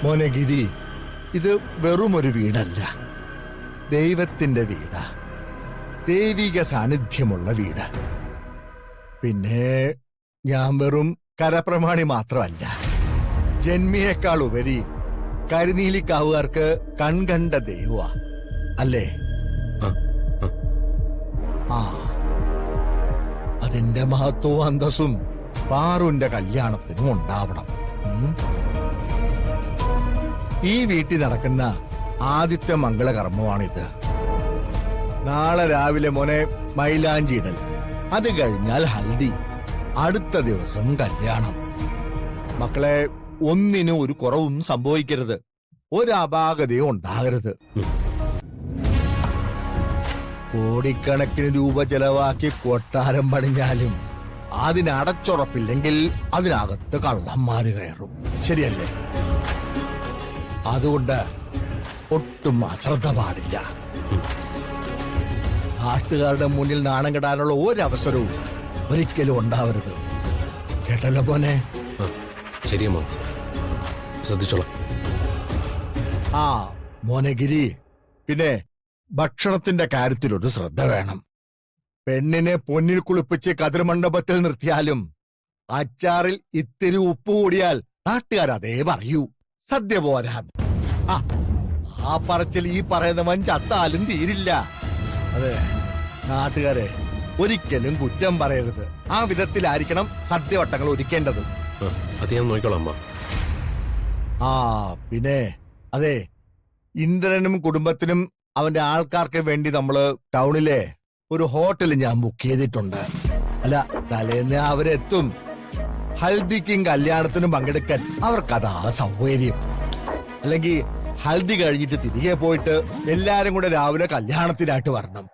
മോനെ ഗിരി, ഇത് വെറുമൊരു വീടല്ല, ദൈവത്തിന്റെ വീടാ. ദൈവിക സാന്നിധ്യമുള്ള വീട്. പിന്നെ ഞാൻ വെറും കരപ്രമാണി മാത്രമല്ല, ജന്മിയേക്കാൾ ഉപരി കരിനീലിക്കാവുകാർക്ക് കൺകണ്ട ദൈവ അല്ലേ? ആ, അതിന്റെ മഹത്വവും അന്തസ്സും പാറുവിന്റെ കല്യാണത്തിനും ഉണ്ടാവണം. ഈ വീട്ടിൽ നടക്കുന്ന ആദ്യത്തെ മംഗളകർമ്മമാണിത്. നാളെ രാവിലെ മോനെ മൈലാഞ്ചിയിടൽ, അത് കഴിഞ്ഞാൽ ഹൽദി, അടുത്ത ദിവസം കല്യാണം. മക്കളെ, ഒന്നിനും ഒരു കുറവും സംഭവിക്കരുത്, ഒരു അപാകതയും ഉണ്ടാകരുത്. കോടിക്കണക്കിന് രൂപ ചെലവാക്കി കൊട്ടാരം പണിഞ്ഞാലും അതിനടച്ചുറപ്പില്ലെങ്കിൽ അതിനകത്ത് കള്ളന്മാര് കയറും, ശരിയല്ലേ? അതുകൊണ്ട് ഒട്ടും അശ്രദ്ധ പാടില്ല. നാട്ടുകാരുടെ മുന്നിൽ നാണം കെടാനുള്ള ഒരവസരവും ഒരിക്കലും ഉണ്ടാവരുത്. കേട്ടല്ലോ പോനെ? ശരിയമ്മോ, ശ്രദ്ധിച്ചോളാം. ആ മോനെ ഗിരി, പിന്നെ ഭക്ഷണത്തിന്റെ കാര്യത്തിലൊരു ശ്രദ്ധ വേണം. പെണ്ണിനെ പൊന്നിൽ കുളിപ്പിച്ച് കതിർമണ്ഡപത്തിൽ നിർത്തിയാലും അച്ചാറിൽ ഇത്തിരി ഉപ്പ് കൂടിയാൽ നാട്ടുകാരതേ പറയൂ, സദ്യ പോരാൻ. ആ പറച്ചിൽ ഈ പറയുന്നവൻ ചത്താലും തീരില്ല. അതെ, നാട്ടുകാരെ ഒരിക്കലും കുറ്റം പറയരുത്. ആ വിധത്തിലായിരിക്കണം സദ്യവട്ടങ്ങൾ ഒരുക്കേണ്ടത്. അത് ഞാൻ നോക്കിക്കോളാം അമ്മ. ആ പിന്നെ അതെ, ഇന്ദ്രനും കുടുംബത്തിനും അവന്റെ ആൾക്കാർക്ക് വേണ്ടി നമ്മള് ടൗണിലെ ഒരു ഹോട്ടൽ ഞാൻ ബുക്ക് ചെയ്തിട്ടുണ്ട്. അല്ല, തലേന്ന് അവരെത്തും. ഹൽദിക്കും കല്യാണത്തിനും പങ്കെടുക്കാൻ അവർക്കതാ സൗകര്യം. അല്ലെങ്കിൽ ഹൽദി കഴിഞ്ഞിട്ട് തിരികെ പോയിട്ട് എല്ലാരും കൂടെ രാവിലെ കല്യാണത്തിനായിട്ട് വരണം.